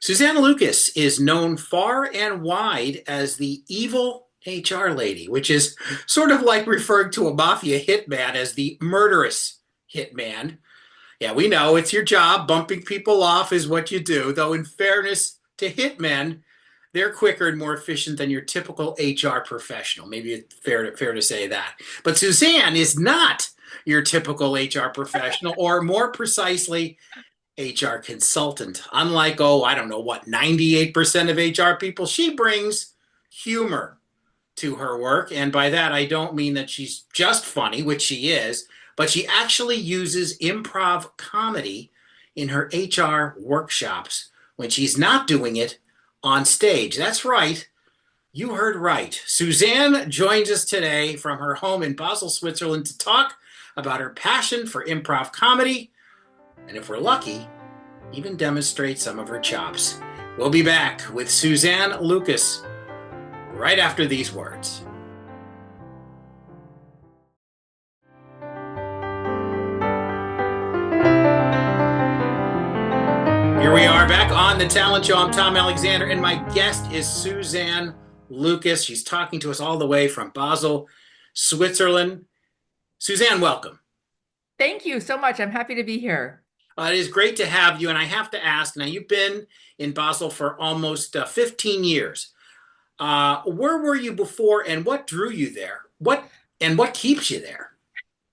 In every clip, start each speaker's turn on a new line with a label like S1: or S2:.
S1: Suzanne Lucas is known far and wide as the evil HR lady, which is sort of like referring to a mafia hitman as the murderous hitman. Yeah, we know it's your job. Bumping people off is what you do, though, in fairness to hitmen, they're quicker and more efficient than your typical HR professional. Maybe it's fair to say that. But Suzanne is not your typical HR professional, or more precisely, HR consultant. Unlike, oh, I don't know what, 98% of HR people, she brings humor to her work. And by that, I don't mean that she's just funny, which she is, but she actually uses improv comedy in her HR workshops when she's not doing it on stage. That's right. You heard right. Suzanne joins us today from her home in Basel, Switzerland to talk about her passion for improv comedy, and if we're lucky, even demonstrate some of her chops. We'll be back with Suzanne Lucas right after these words. Here we are back on the Talent Show. I'm Tom Alexander, and my guest is Suzanne Lucas. She's talking to us all the way from Basel, Switzerland. Suzanne, welcome.
S2: Thank you so much. I'm happy to be here.
S1: It is great to have you, and I have to ask, now you've been in Basel for almost 15 years. Where were you before, and what drew you there? What keeps you there?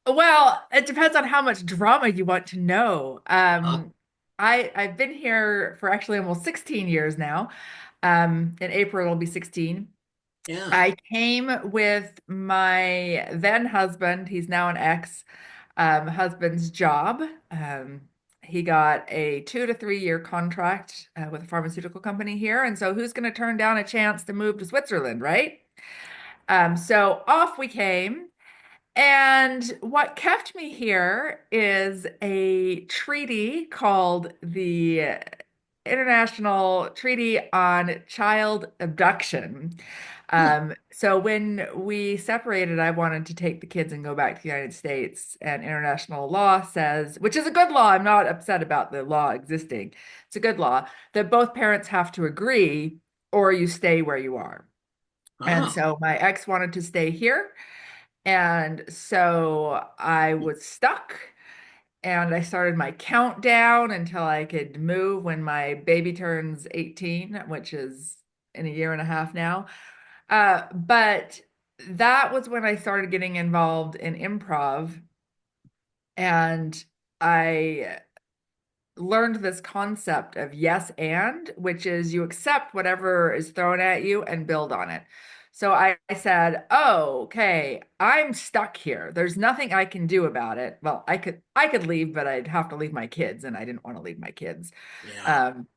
S2: Well, it depends on how much drama you want to know.
S1: Uh,
S2: I've been here for actually almost 16 years now. In April it'll be 16.
S1: yeah.
S2: I came with my then husband, he's now an ex, husband's job. He got a 2 to 3 year contract with a pharmaceutical company here, and so who's going to turn down a chance to move to Switzerland, right? So off we came. And what kept me here is a treaty called the International Treaty on Child Abduction.
S1: Huh.
S2: So when we separated, I wanted to take the kids and go back to the United States. And international law says, which is a good law, I'm not upset about the law existing. It's a good law that both parents have to agree or you stay where you are. And
S1: Oh.
S2: so my ex wanted to stay here. And so I was stuck and I started my countdown until I could move when my baby turns 18, which is in a year and a half now. But that was when I started getting involved in improv. And I learned this concept of yes and, which is you accept whatever is thrown at you and build on it. So I said, oh, okay, I'm stuck here. There's nothing I can do about it. Well, I could leave, but I'd have to leave my kids, and I didn't want to leave my kids.
S1: Yeah.
S2: Um,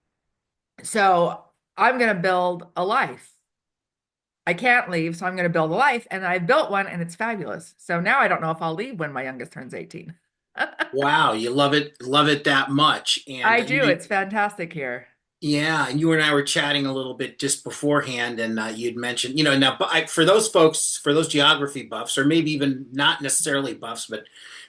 S2: so I'm gonna build a life. I can't leave, so I'm gonna build a life, and I built one, and it's fabulous. So now I don't know if I'll leave when my youngest turns 18.
S1: Wow, you love it that much. And
S2: I do. It's fantastic here.
S1: yeah, and you and I were chatting a little bit just beforehand, and you'd mentioned, now for those folks, for those geography buffs, or maybe even not necessarily buffs, but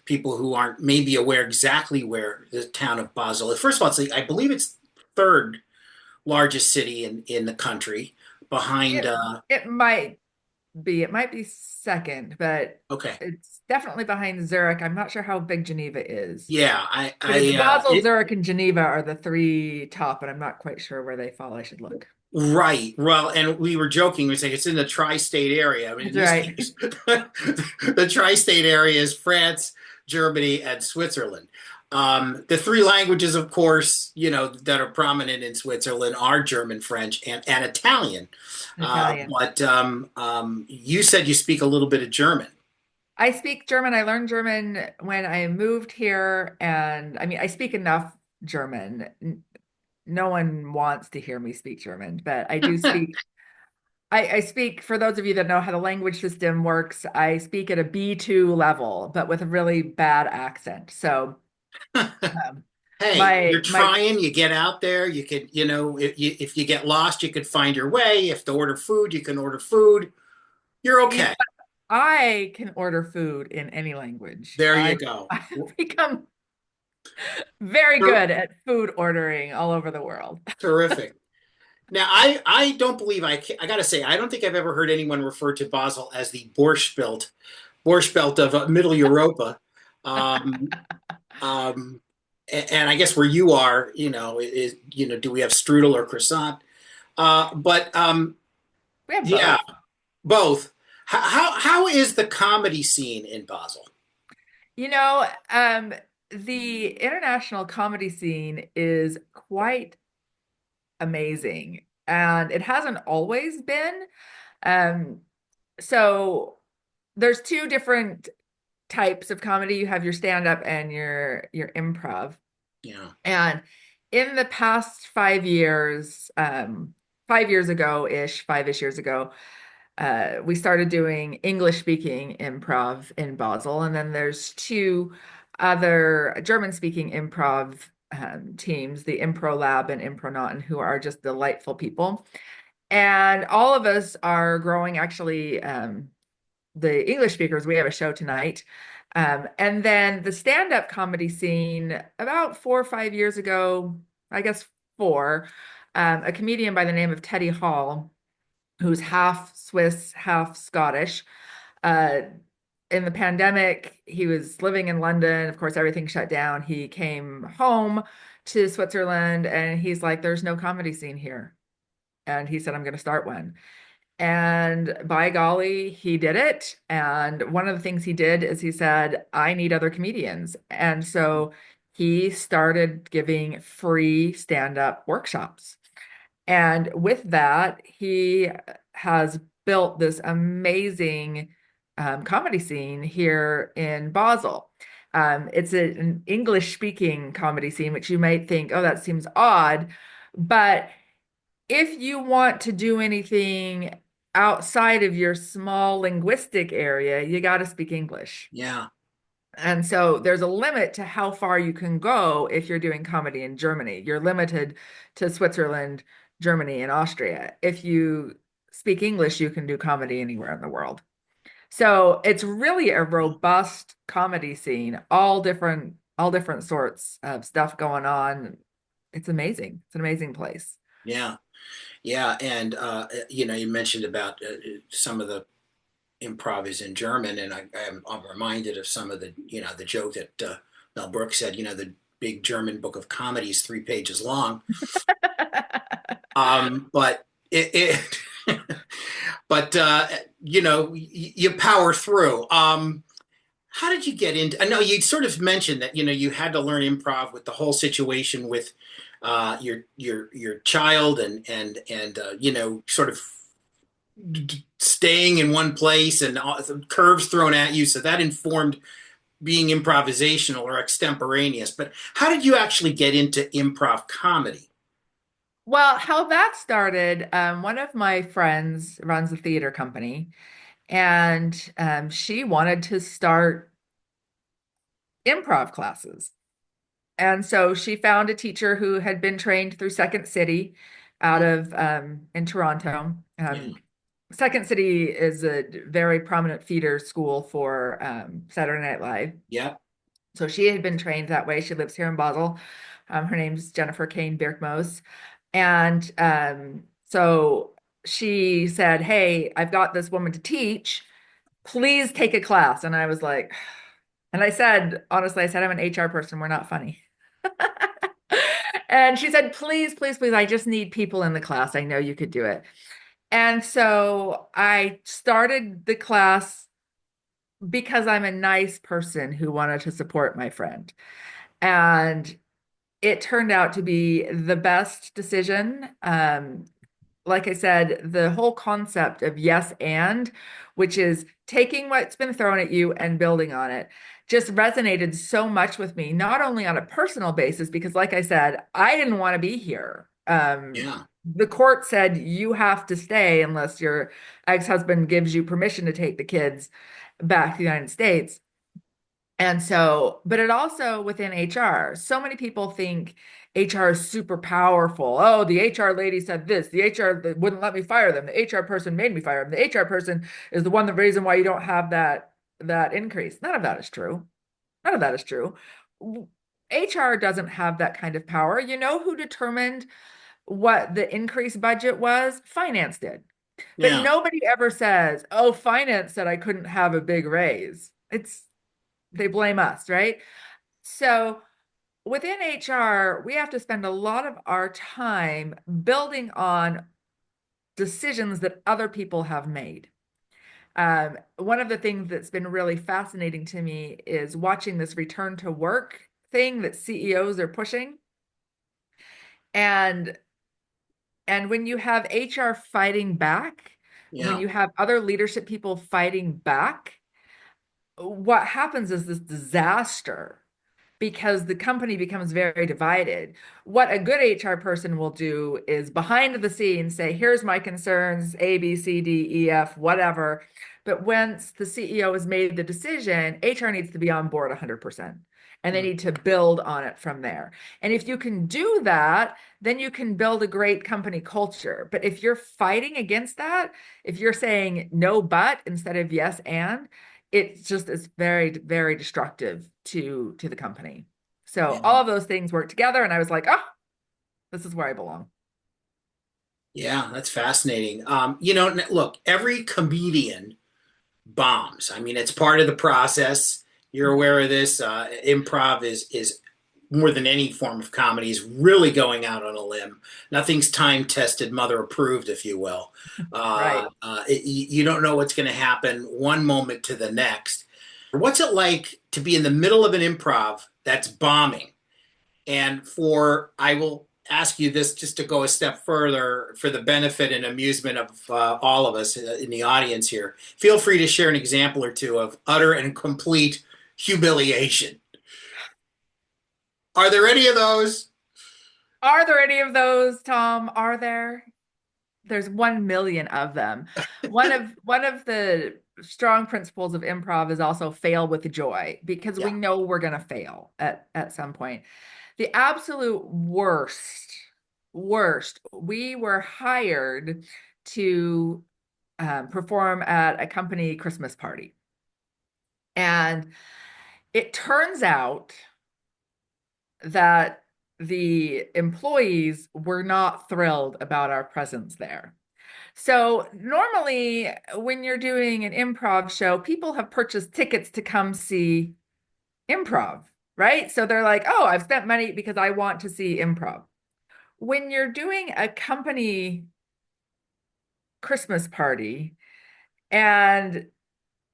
S1: people who aren't maybe aware exactly where the town of Basel is. First of all, I believe it's third largest city in the country, behind.
S2: It it might be. It might be second, but
S1: Okay,
S2: it's definitely behind Zurich. I'm not sure how big Geneva is,
S1: yeah,
S2: but it's Basel, Zurich, and Geneva are the three top, and I'm not quite sure where they fall. I should look.
S1: right. Well, and we were joking. We say it's in the tri-state area. I mean, in
S2: That's
S1: this
S2: right.
S1: case, the tri-state area is France, Germany, and Switzerland. The three languages, of course, that are prominent in Switzerland are German, French, and Italian.
S2: Italian.
S1: But you said you speak a little bit of German.
S2: I speak German. I learned German when I moved here, and I mean, I speak enough German. No one wants to hear me speak German, but I do speak. I speak, for those of you that know how the language system works, I speak at a B2 level, but with a really bad accent. So um,
S1: Hey, you're
S2: my
S1: trying, you get out there, you could, if you get lost, you could find your way. If to order food, you can order food. You're
S2: you know,
S1: okay.
S2: I can order food in any language.
S1: There you
S2: I've
S1: go.
S2: I've become Very
S1: Ter-
S2: good at food ordering all over the world.
S1: Terrific. Now, I don't believe I got to say, I don't think I've ever heard anyone refer to Basel as the Borscht Belt of Middle Europa. Um, um, and I guess where you are, do we have strudel or croissant? But
S2: We have
S1: yeah,
S2: both.
S1: both. How is the comedy scene in Basel?
S2: You know, the international comedy scene is quite amazing, and it hasn't always been. Um, so there's two different types of comedy. You have your stand-up and your improv.
S1: Yeah,
S2: And in the past 5 years, 5 years ago-ish, 5-ish years ago, we started doing English speaking improv in Basel. And then there's two other German speaking improv teams, the Impro Lab and Impronauten, who are just delightful people. And all of us are growing. Actually, the English speakers, we have a show tonight. And then the stand-up comedy scene, about 4 or 5 years ago, I guess four, a comedian by the name of Teddy Hall, who's half Swiss, half Scottish. Uh, in the pandemic, he was living in London. Of course, everything shut down. He came home to Switzerland and he's like, there's no comedy scene here. And he said, I'm going to start one. And by golly, he did it. And one of the things he did is he said, I need other comedians. And so he started giving free stand-up workshops. And with that, he has built this amazing comedy scene here in Basel. It's an English speaking comedy scene, which you might think, oh, that seems odd. But if you want to do anything outside of your small linguistic area, you got to speak English.
S1: yeah,
S2: And so there's a limit to how far you can go if you're doing comedy in Germany. You're limited to Switzerland, Germany, and Austria. If you speak English, you can do comedy anywhere in the world. So it's really a robust comedy scene, all different sorts of stuff going on. It's amazing. It's an amazing place.
S1: yeah, yeah. And you mentioned about some of the improv is in German, and I'm reminded of some of the joke that Mel Brooks said. The big German book of comedy is 3 pages long. But but you power through. How did you get into? I know you sort of mentioned that you had to learn improv with the whole situation with your child and sort of staying in one place and curves thrown at you. So that informed being improvisational or extemporaneous. But how did you actually get into improv comedy?
S2: Well, how that started, one of my friends runs a theater company, and she wanted to start improv classes. And so she found a teacher who had been trained through Second City out of in Toronto.
S1: Yeah,
S2: Second City is a very prominent feeder school for Saturday Night Live.
S1: yeah,
S2: So she had been trained that way. She lives here in Basel. Her name's Jennifer Kane Birkmose. And so she said, hey, I've got this woman to teach. Please take a class. And I was like, and I said, honestly, I said, I'm an HR person. We're not funny. And she said, please, please, please, I just need people in the class. I know you could do it. And so I started the class because I'm a nice person who wanted to support my friend. And it turned out to be the best decision. Like I said, the whole concept of yes and, which is taking what's been thrown at you and building on it, just resonated so much with me, not only on a personal basis, because like I said, I didn't want to be here.
S1: yeah,
S2: The court said you have to stay unless your ex-husband gives you permission to take the kids back to the United States. And so, but it also within HR, so many people think HR is super powerful. Oh, the HR lady said this. The HR wouldn't let me fire them. The HR person made me fire them. The HR person is the reason why you don't have that increase. None of that is true. None of that is true. HR doesn't have that kind of power. You know who determined what the increased budget was? Finance did. But
S1: Yeah.
S2: nobody ever says, oh, finance said I couldn't have a big raise. They blame us, right? So within HR, we have to spend a lot of our time building on decisions that other people have made. One of the things that's been really fascinating to me is watching this return to work thing that CEOs are pushing. And when you have HR fighting back, when
S1: Yeah.
S2: you have other leadership people fighting back, what happens is this disaster because the company becomes very divided. What a good HR person will do is behind the scenes say, here's my concerns, A, B, C, D, E, F, whatever. But once the CEO has made the decision, HR needs to be on board 100%. And they
S1: Mm.
S2: need to build on it from there. And if you can do that, then you can build a great company culture. But if you're fighting against that, if you're saying no, but instead of yes, and, it just is very, very destructive to the company. So
S1: Yeah.
S2: all of those things work together, and I was like, oh, this is where I belong.
S1: Yeah, that's fascinating. Look, every comedian bombs. I mean, it's part of the process. You're aware of this. Improv is more than any form of comedy is really going out on a limb. Nothing's time tested, mother approved, if you will.
S2: Right.
S1: You don't know what's going to happen one moment to the next. What's it like to be in the middle of an improv that's bombing? And I will ask you this just to go a step further for the benefit and amusement of all of us in the audience here. Feel free to share an example or two of utter and complete humiliation. Are there any of those?
S2: Are there any of those, Tom? Are there? There's 1 million of them. One of the strong principles of improv is also fail with joy because we
S1: Yeah.
S2: know we're going to fail at some point. The absolute worst, we were hired to perform at a company Christmas party. And it turns out that the employees were not thrilled about our presence there. So normally when you're doing an improv show, people have purchased tickets to come see improv, right? So they're like, oh, I've spent money because I want to see improv. When you're doing a company Christmas party and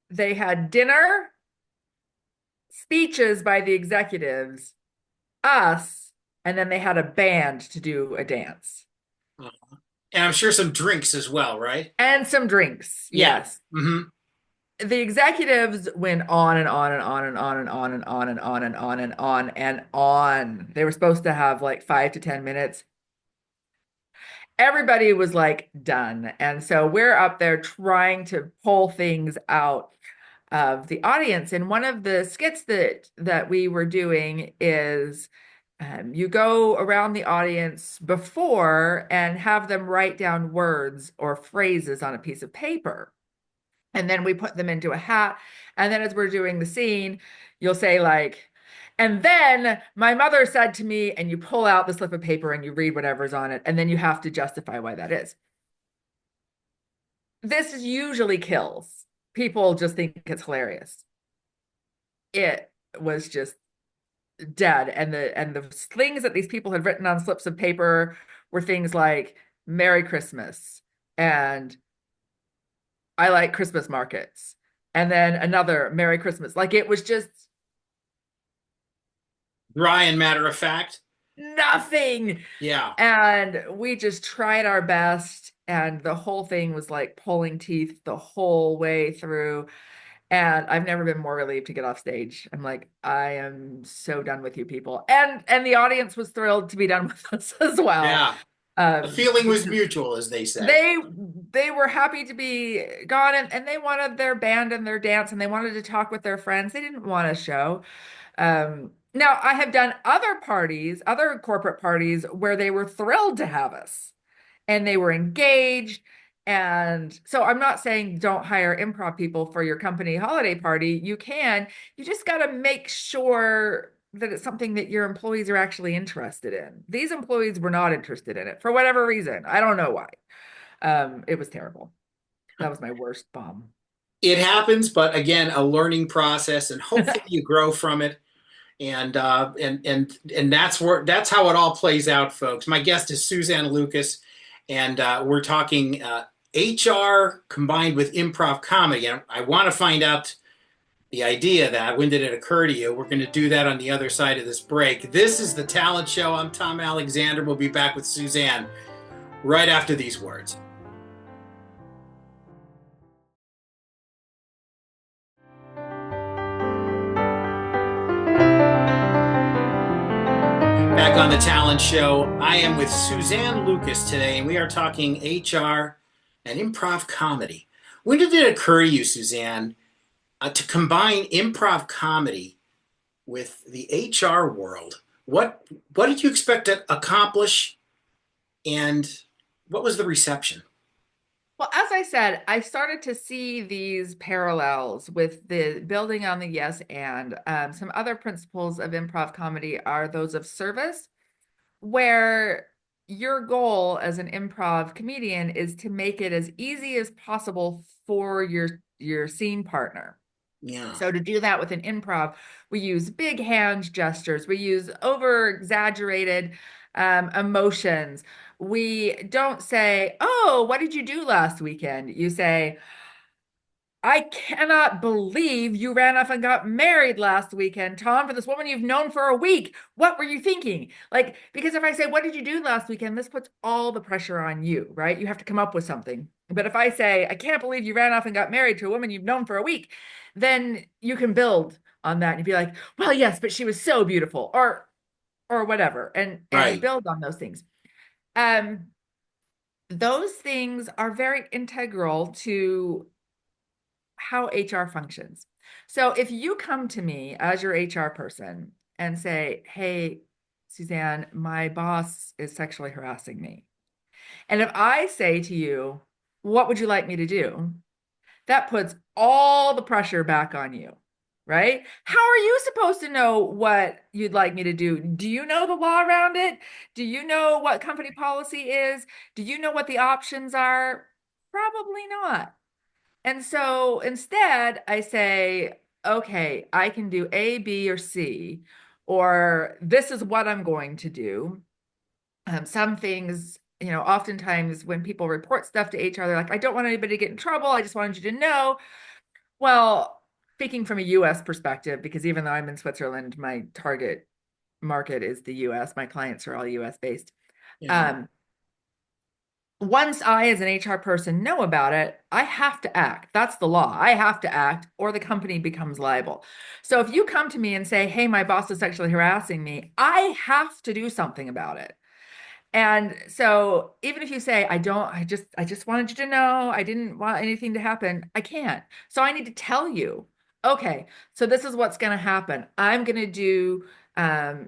S2: they had dinner, speeches by the executives, us, and then they had a band to do a dance
S1: And I'm sure some drinks as well, right?
S2: and some drinks.
S1: Yeah.
S2: Yes.
S1: Mm-hmm.
S2: The executives went on and on and on and on and on and on and on and on and on and on. They were supposed to have like 5 to 10 minutes. Everybody was like done. And so we're up there trying to pull things out of the audience. And one of the skits that we were doing is you go around the audience before and have them write down words or phrases on a piece of paper. And then we put them into a hat. And then as we're doing the scene, you'll say like, and then my mother said to me, and you pull out the slip of paper and you read whatever's on it. And then you have to justify why that is. This usually kills. People just think it's hilarious. It was just dead. And the things that these people had written on slips of paper were things like Merry Christmas and I like Christmas markets. And then another Merry Christmas. Like it was just
S1: Dry and matter of fact.
S2: nothing.
S1: Yeah.
S2: And we just tried our best. And the whole thing was like pulling teeth the whole way through. And I've never been more relieved to get off stage. I'm like, I am so done with you people. And the audience was thrilled to be done with us as well.
S1: Yeah. The feeling was
S2: Because
S1: mutual, as they say.
S2: they were happy to be gone and they wanted their band and their dance and they wanted to talk with their friends. They didn't want a show. Now I have done other parties, other corporate parties where they were thrilled to have us and they were engaged. And so I'm not saying don't hire improv people for your company holiday party. You can. You just got to make sure that it's something that your employees are actually interested in. These employees were not interested in it for whatever reason. I don't know why. It was terrible. That was my worst bomb.
S1: It happens, but again, a learning process, and hopefully you grow from it. And that's how it all plays out, folks. My guest is Suzanne Lucas, and we're talking HR combined with improv comedy. And I want to find out the idea that when did it occur to you? We're going to do that on the other side of this break. This is the Talent Show. I'm Tom Alexander. We'll be back with Suzanne right after these words. Back on the Talent Show, I am with Suzanne Lucas today, and we are talking HR and improv comedy. When did it occur to you, Suzanne, to combine improv comedy with the HR world? What did you expect to accomplish, and what was the reception?
S2: Well, as I said, I started to see these parallels with the building on the yes and some other principles of improv comedy are those of service, where your goal as an improv comedian is to make it as easy as possible for your scene partner.
S1: Yeah,
S2: So to do that with an improv, we use big hand gestures, we use over exaggerated emotions. We don't say, "Oh, what did you do last weekend?" You say, "I cannot believe you ran off and got married last weekend, Tom, for this woman you've known for a week. What were you thinking?" Like, because if I say, "What did you do last weekend?" this puts all the pressure on you, right? You have to come up with something. But if I say, "I can't believe you ran off and got married to a woman you've known for a week," then you can build on that and be like, "Well, yes, but she was so beautiful," or whatever, and
S1: right.
S2: build on those things. Um, those things are very integral to how HR functions. So if you come to me as your HR person and say, "Hey, Suzanne, my boss is sexually harassing me." And if I say to you, "What would you like me to do?" that puts all the pressure back on you, right? How are you supposed to know what you'd like me to do? Do you know the law around it? Do you know what company policy is? Do you know what the options are? Probably not. And so instead, I say, "Okay, I can do A, B, or C, or this is what I'm going to do." Some things, oftentimes when people report stuff to HR, they're like, "I don't want anybody to get in trouble. I just wanted you to know." Well, speaking from a US perspective, because even though I'm in Switzerland, my target market is the US, my clients are all US based.
S1: Yeah,
S2: Um, Once I, as an HR person, know about it, I have to act. That's the law. I have to act, or the company becomes liable. So if you come to me and say, "Hey, my boss is sexually harassing me," I have to do something about it. And so even if you say, "I just wanted you to know, I didn't want anything to happen," I can't. So I need to tell you, "Okay, so this is what's going to happen. I'm going to do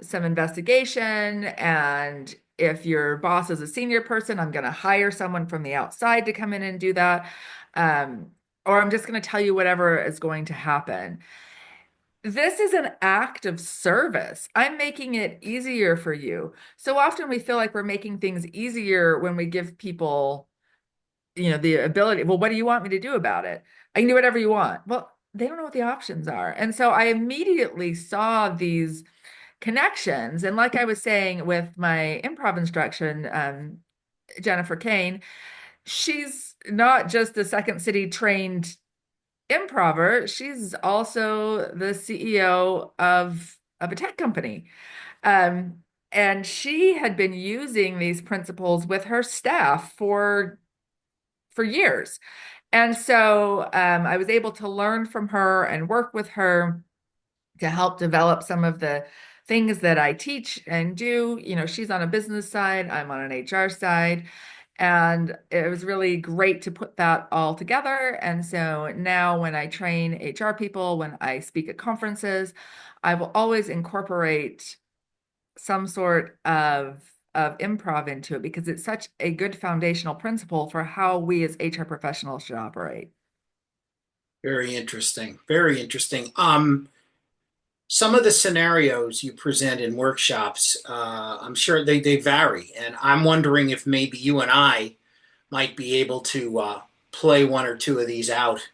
S2: some investigation. And if your boss is a senior person, I'm going to hire someone from the outside to come in and do that. Um, or I'm just going to tell you whatever is going to happen." This is an act of service. I'm making it easier for you. So often we feel like we're making things easier when we give people, the ability. "Well, what do you want me to do about it?" "I can do whatever you want." Well, they don't know what the options are. And so I immediately saw these connections. And like I was saying with my improv instruction, Jennifer Kane, she's not just a Second City trained improver, she's also the CEO of a tech company. Um, and she had been using these principles with her staff for years. And so I was able to learn from her and work with her to help develop some of the things that I teach and do. She's on a business side, I'm on an HR side. And it was really great to put that all together. And so now when I train HR people, when I speak at conferences, I will always incorporate some sort of improv into it because it's such a good foundational principle for how we as HR professionals should operate.
S1: very interesting. Very interesting. some of the scenarios you present in workshops, I'm sure they vary, and I'm wondering if maybe you and I might be able to play one or two of these out.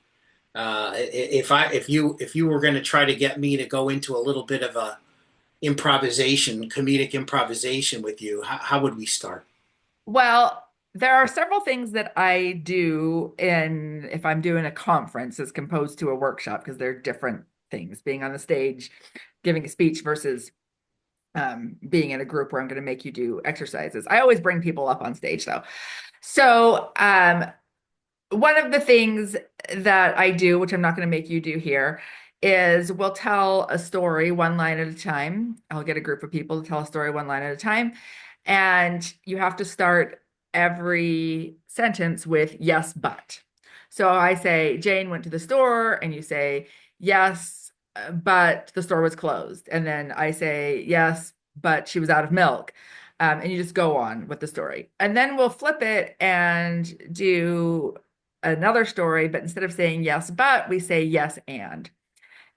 S1: If you were going to try to get me to go into a little bit of a improvisation, comedic improvisation with you, how would we start?
S2: Well, there are several things that I do in if I'm doing a conference as composed to a workshop because they're different things. Being on the stage, giving a speech versus being in a group where I'm going to make you do exercises. I always bring people up on stage though. So one of the things that I do, which I'm not going to make you do here, is we'll tell a story one line at a time. I'll get a group of people to tell a story one line at a time. And you have to start every sentence with yes, but. So I say, Jane went to the store, and you say, yes, but the store was closed. And then I say, yes, but she was out of milk. And you just go on with the story. And then we'll flip it and do another story, but instead of saying yes, but we say yes, and.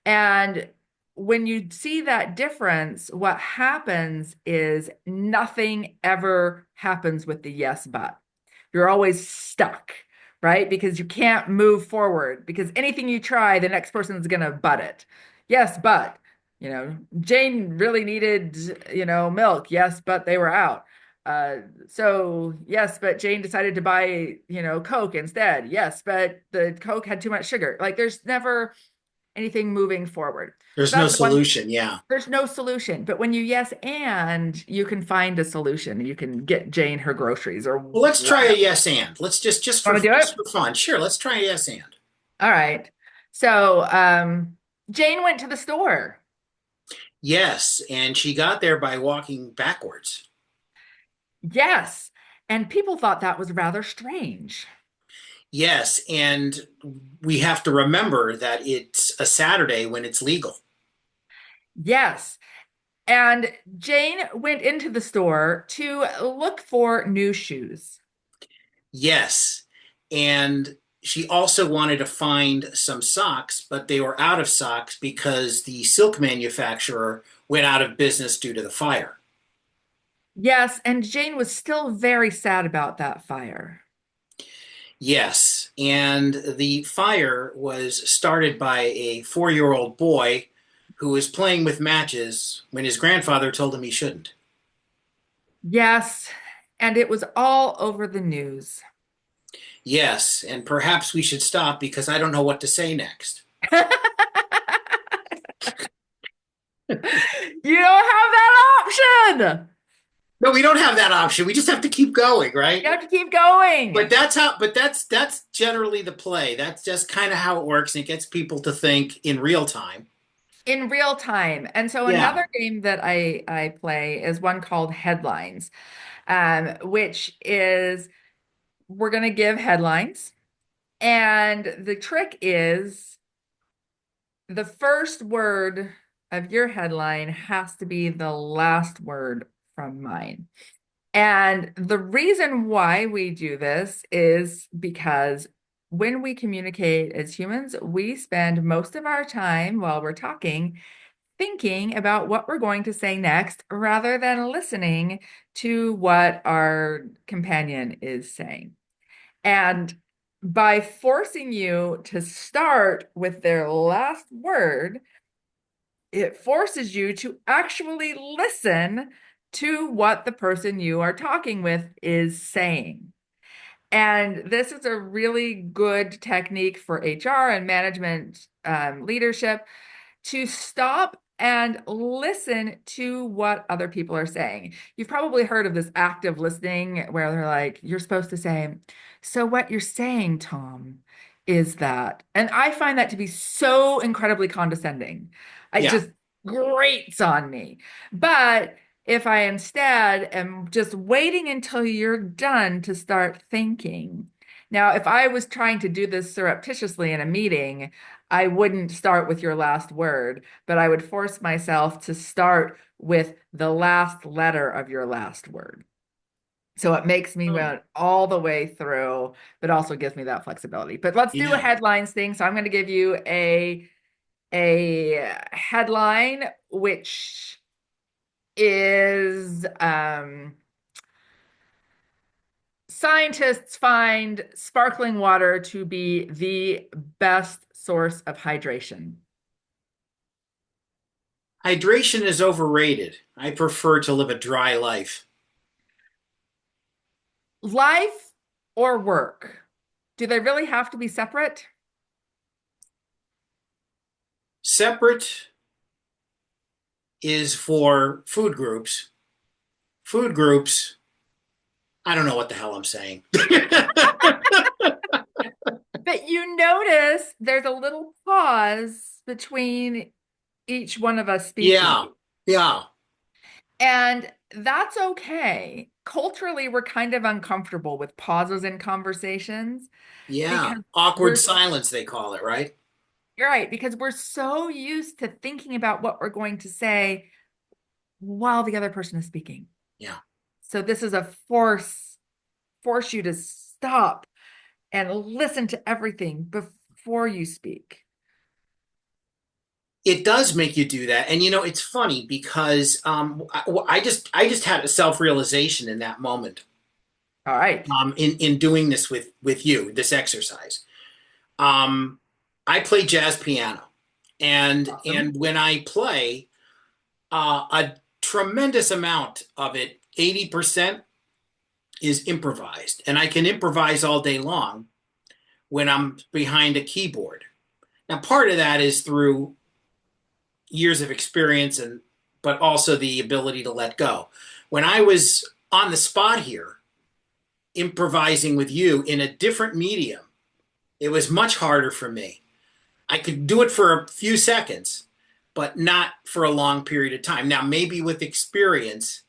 S2: And when you see that difference, what happens is nothing ever happens with the yes, but. You're always stuck, right? Because you can't move forward because anything you try, the next person's going to butt it. Yes, but, Jane really needed, milk. Yes, but they were out. So yes, but Jane decided to buy, Coke instead. Yes, but the Coke had too much sugar. Like there's never anything moving forward. So
S1: There's no
S2: that's one,
S1: solution. Yeah.
S2: there's no solution. But when you yes and you can find a solution. You can get Jane her groceries or
S1: Well, let's try a
S2: whatever.
S1: yes and. Let's just for
S2: Want to do it?
S1: fun. Sure, let's try a yes and.
S2: All right. So Jane went to the store.
S1: Yes, and she got there by walking backwards.
S2: Yes. And people thought that was rather strange.
S1: Yes, and we have to remember that it's a Saturday when it's legal.
S2: Yes. And Jane went into the store to look for new shoes.
S1: Yes, and she also wanted to find some socks, but they were out of socks because the silk manufacturer went out of business due to the fire.
S2: Yes. And Jane was still very sad about that fire.
S1: Yes, and the fire was started by a 4-year-old boy who was playing with matches when his grandfather told him he shouldn't.
S2: Yes. And it was all over the news.
S1: Yes, and perhaps we should stop because I don't know what to say next.
S2: You don't have that option.
S1: No, we don't have that option. We just have to keep going, right?
S2: You have to keep going.
S1: But that's generally the play. That's just kind of how it works, and it gets people to think in real time.
S2: In real time. And so
S1: Yeah.
S2: another game that I play is one called Headlines, which is we're going to give headlines. And the trick is the first word of your headline has to be the last word from mine. And the reason why we do this is because when we communicate as humans, we spend most of our time while we're talking thinking about what we're going to say next rather than listening to what our companion is saying. And by forcing you to start with their last word, it forces you to actually listen to what the person you are talking with is saying. And this is a really good technique for HR and management leadership to stop and listen to what other people are saying. You've probably heard of this active listening where they're like, you're supposed to say, so what you're saying, Tom, is that. And I find that to be so incredibly condescending. It
S1: Yeah.
S2: just grates on me. But if I instead am just waiting until you're done to start thinking. Now, if I was trying to do this surreptitiously in a meeting, I wouldn't start with your last word, but I would force myself to start with the last letter of your last word. So it makes me
S1: Oh,
S2: went all the way through, but also gives me that flexibility. But let's do a
S1: yeah.
S2: headlines thing. So I'm going to give you a a headline which is scientists find sparkling water to be the best source of hydration.
S1: Hydration is overrated. I prefer to live a dry life.
S2: Life or work? Do they really have to be separate?
S1: Separate is for food groups. Food groups, I don't know what the hell I'm saying.
S2: But you notice there's a little pause between each one of us speaking.
S1: Yeah, yeah,
S2: And that's okay. Culturally, we're kind of uncomfortable with pauses in conversations
S1: yeah.
S2: because
S1: Awkward
S2: we're
S1: silence, they call it, right?
S2: you're right, because we're so used to thinking about what we're going to say while the other person is speaking.
S1: Yeah.
S2: So this is a force you to stop and listen to everything before you speak.
S1: It does make you do that. And it's funny because I just had a self-realization in that moment,
S2: All right.
S1: in doing this with you, this exercise. Um, I play jazz piano, and
S2: Awesome.
S1: when I play, a tremendous amount of it, 80%, is improvised, and I can improvise all day long when I'm behind a keyboard. Now, part of that is through years of experience, and but also the ability to let go. When I was on the spot here improvising with you in a different medium, it was much harder for me. I could do it for a few seconds, but not for a long period of time. Now, maybe with experience,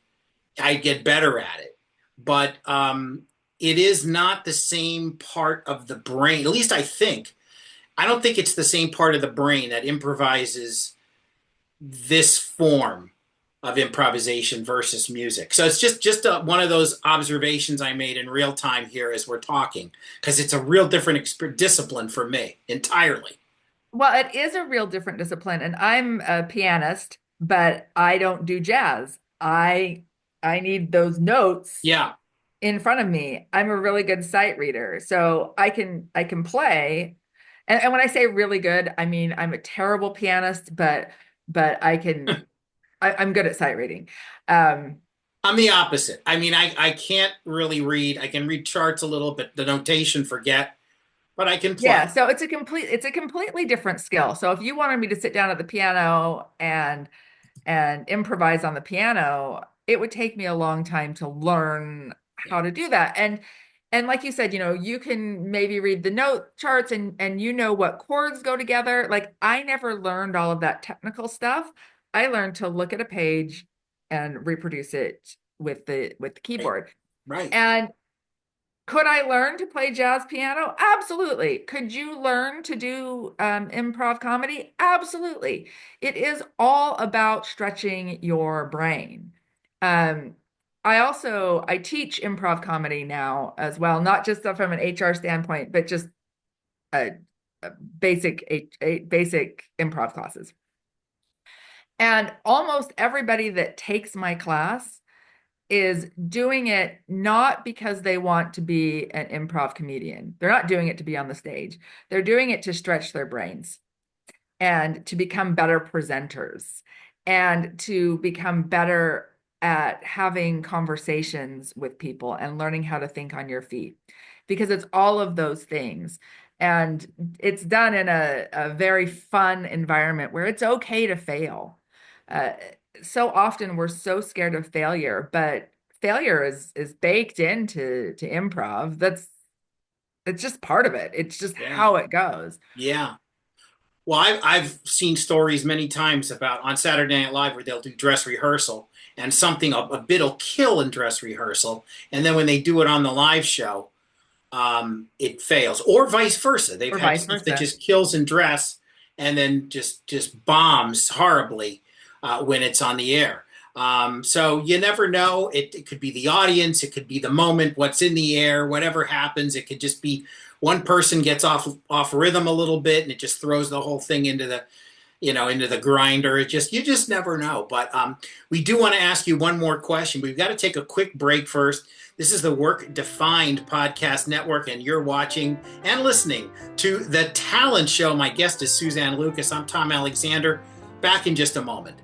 S1: I get better at it, but it is not the same part of the brain. At least I think. I don't think it's the same part of the brain that improvises this form of improvisation versus music. So it's one of those observations I made in real time here as we're talking, because it's a real different discipline for me entirely.
S2: Well, it is a real different discipline, and I'm a pianist, but I don't do jazz. I need those notes
S1: Yeah.
S2: in front of me. I'm a really good sight reader, so I can play. And when I say really good, I mean I'm a terrible pianist, but I'm good at sight reading. Um,
S1: I'm the opposite. I mean, I can't really read. I can read charts a little bit, the notation, forget, but I can
S2: Yeah,
S1: play.
S2: so it's a completely different skill. So if you wanted me to sit down at the piano and improvise on the piano, it would take me a long time to learn
S1: Yeah.
S2: how to do that. And like you said, you can maybe read the note charts and you know what chords go together. Like I never learned all of that technical stuff. I learned to look at a page and reproduce it with the
S1: Right.
S2: keyboard.
S1: Right.
S2: And could I learn to play jazz piano? Absolutely. Could you learn to do improv comedy? Absolutely. It is all about stretching your brain. Um, I teach improv comedy now as well, not just from an HR standpoint, but just a, a basic improv classes. And almost everybody that takes my class is doing it not because they want to be an improv comedian. They're not doing it to be on the stage. They're doing it to stretch their brains and to become better presenters and to become better at having conversations with people and learning how to think on your feet because it's all of those things. And it's done in a very fun environment where it's okay to fail. Uh, so often we're so scared of failure, but failure is baked into to improv. It's just part of it. It's just
S1: Yeah.
S2: how it goes.
S1: Yeah. Well, I've seen stories many times about on Saturday Night Live where they'll do dress rehearsal and something a bit will kill in dress rehearsal, and then when they do it on the live show, it fails, or vice versa. They've
S2: Or
S1: had
S2: vice
S1: stuff that
S2: versa.
S1: just kills in dress and then just bombs horribly when it's on the air. So you never know. It could be the audience, it could be the moment, what's in the air, whatever happens. It could just be one person gets off rhythm a little bit, and it just throws the whole thing into the grinder. You just never know. But we do want to ask you one more question. We've got to take a quick break first. This is the Work Defined Podcast Network, and you're watching and listening to The Talent Show. My guest is Suzanne Lucas. I'm Tom Alexander. Back in just a moment.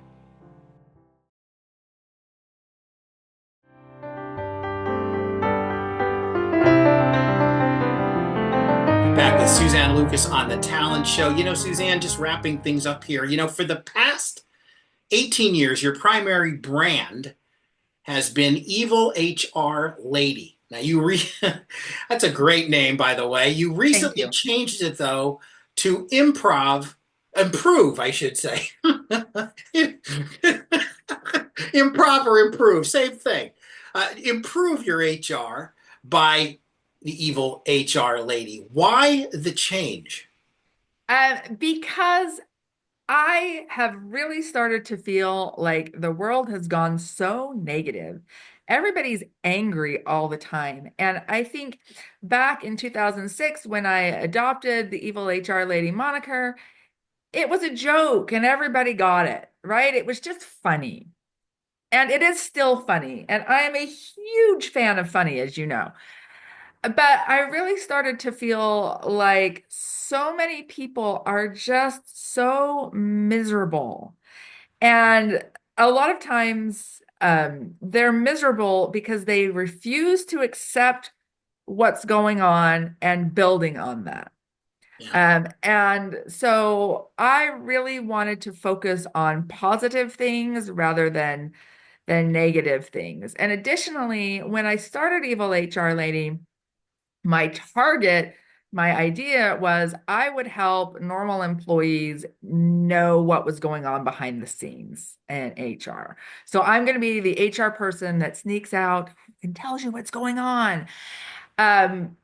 S1: Back with Suzanne Lucas on The Talent Show. Suzanne, just wrapping things up here. For the past 18 years, your primary brand has been Evil HR Lady. Now, that's a great name, by the way. You
S2: Thank
S1: recently
S2: you.
S1: changed it, though, to improve, I should say. Improv or improve, same thing. Improve your HR by the Evil HR Lady. Why the change?
S2: Because I have really started to feel like the world has gone so negative. Everybody's angry all the time. And I think back in 2006, when I adopted the Evil HR Lady moniker, it was a joke and everybody got it, right? It was just funny. And it is still funny. And I am a huge fan of funny, as you know. But I really started to feel like so many people are just so miserable. And a lot of times they're miserable because they refuse to accept what's going on and building on that.
S1: Yeah,
S2: And so I really wanted to focus on positive things rather than negative things. And additionally, when I started Evil HR Lady, my target, my idea was I would help normal employees know what was going on behind the scenes in HR. So I'm going to be the HR person that sneaks out and tells you what's going on. Um,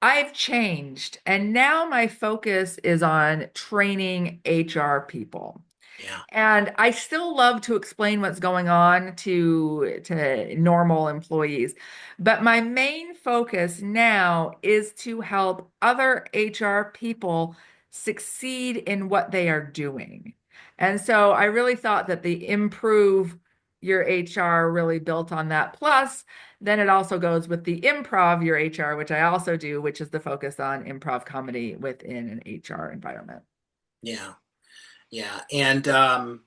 S2: I've changed, and now my focus is on training HR people.
S1: yeah,
S2: And I still love to explain what's going on to normal employees. But my main focus now is to help other HR people succeed in what they are doing. And so I really thought that the improve your HR really built on that. Plus, then it also goes with the improv your HR, which I also do, which is the focus on improv comedy within an HR environment.
S1: yeah, yeah. And I'll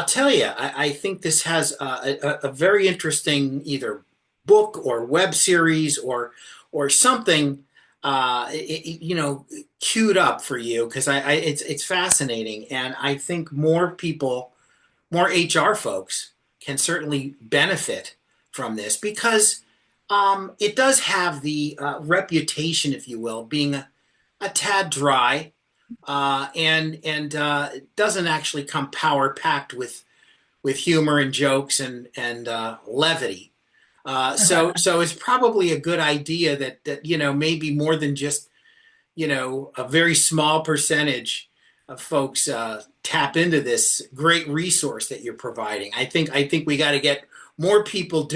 S1: tell you, I think this has a very interesting either book or web series or something, queued up for you because it's fascinating, and I think more people, more HR folks, can certainly benefit from this because it does have the reputation, if you will, being a tad dry, and doesn't actually come power packed with humor and jokes and levity. So it's probably a good idea that maybe more than just a very small percentage of folks tap into this great resource that you're providing. I think we got to get more people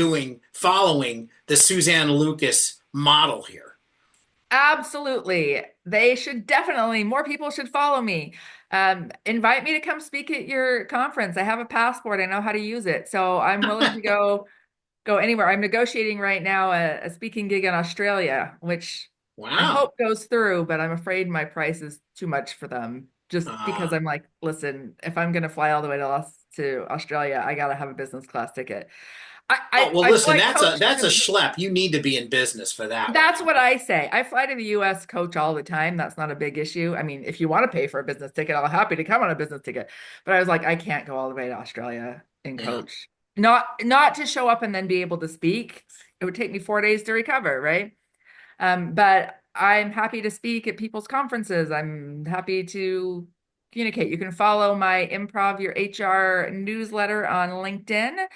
S1: following the Suzanne Lucas model here.
S2: Absolutely. They should definitely, more people should follow me. Invite me to come speak at your conference. I have a passport. I know how to use it. So I'm willing to go anywhere. I'm negotiating right now a speaking gig in Australia, which I
S1: Wow.
S2: hope goes through, but I'm afraid my price is too much for them. Just because
S1: Uh,
S2: I'm like, listen, if I'm gonna fly all the way to Australia, I gotta have a business class ticket.
S1: oh well,
S2: I
S1: listen,
S2: fly
S1: that's a
S2: coach
S1: that's a
S2: to
S1: schlep. You need to be in business for that one.
S2: That's what I say. I fly to the US coach all the time. That's not a big issue. I mean, if you want to pay for a business ticket, I'm happy to come on a business ticket. But I was like, I can't go all the way to Australia and
S1: Yeah.
S2: coach. Not to show up and then be able to speak. It would take me 4 days to recover, right? But I'm happy to speak at people's conferences. I'm happy to communicate. You can follow my Improv Your HR newsletter on LinkedIn.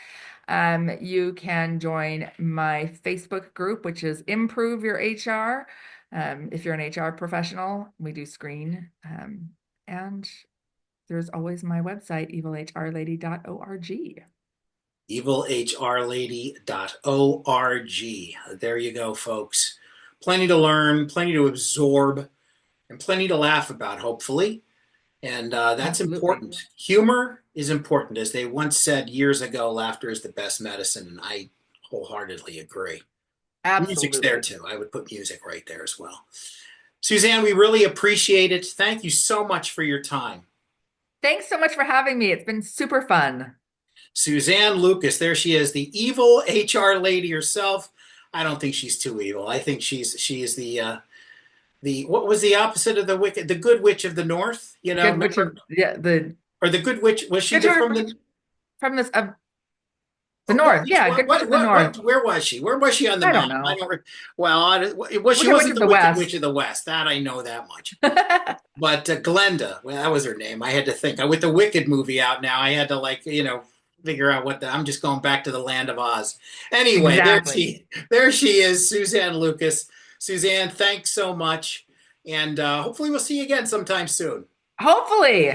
S2: You can join my Facebook group, which is Improve Your HR. If you're an HR professional, we do screen. And there's always my website, evilhrlady.org.
S1: evilhrlady.org. There you go, folks. Plenty to learn, plenty to absorb, and plenty to laugh about, hopefully. And that's
S2: Absolutely.
S1: important. Humor is important. As they once said years ago, laughter is the best medicine. And I wholeheartedly agree. Music's there
S2: Absolutely.
S1: too. I would put music right there as well. Suzanne, we really appreciate it. Thank you so much for your time.
S2: Thanks so much for having me. It's been super fun.
S1: Suzanne Lucas, there she is, the evil HR lady herself. I don't think she's too evil. I think she is the what was the opposite of the wicked, the good witch of the north,
S2: The good witch
S1: remember?
S2: of yeah, the
S1: Or the good witch, was she
S2: good
S1: the
S2: witch
S1: from the
S2: from this the
S1: what,
S2: north. Yeah, good witch of the
S1: what,
S2: north.
S1: where was she? Where was she on the
S2: I
S1: map?
S2: don't
S1: I
S2: know.
S1: don't. Well, she
S2: Wicked Witch
S1: wasn't
S2: of
S1: the
S2: the
S1: Wicked Witch
S2: West.
S1: of the West. That I know that much. But Glenda, well, that was her name. I had to think. With the Wicked movie out now, I had to figure out what the. I'm just going back to the Land of Oz. Anyway,
S2: Exactly.
S1: there she is, Suzanne Lucas. Suzanne, thanks so much, and hopefully we'll see you again sometime soon.
S2: Hopefully.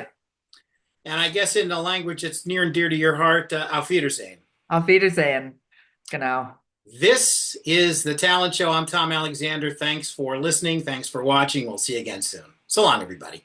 S1: And I guess in the language that's near and dear to your heart, Auf Wiedersehen.
S2: Auf Wiedersehen. Genau.
S1: This is the Talent Show. I'm Tom Alexander. Thanks for listening. Thanks for watching. We'll see you again soon. So long, everybody.